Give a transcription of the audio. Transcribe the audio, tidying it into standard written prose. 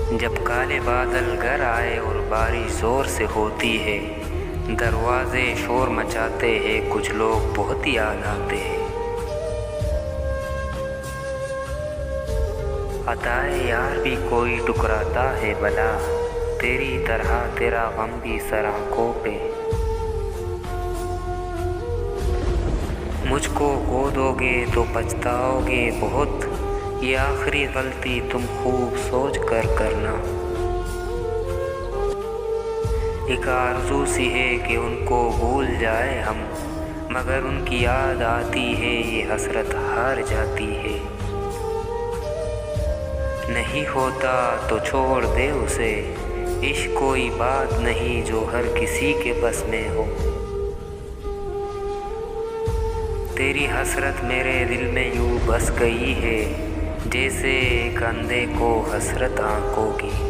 जब काले बादल घर आए और बारिश ज़ोर से होती है, दरवाजे शोर मचाते हैं, कुछ लोग बहुत याद आते हैं। अताए यार भी कोई टुकराता है भला, तेरी तरह तेरा गम भी सर आँखों पे। मुझको खो दोगे तो पछताओगे बहुत, ये आखिरी गलती तुम खूब सोच कर करना। एक आरज़ू सी है कि उनको भूल जाए हम, मगर उनकी याद आती है ये हसरत हार जाती है। नहीं होता तो छोड़ दे उसे, इश्क कोई बात नहीं जो हर किसी के बस में हो। तेरी हसरत मेरे दिल में यूँ बस गई है, जैसे एक अंधे को हसरत आँखों की।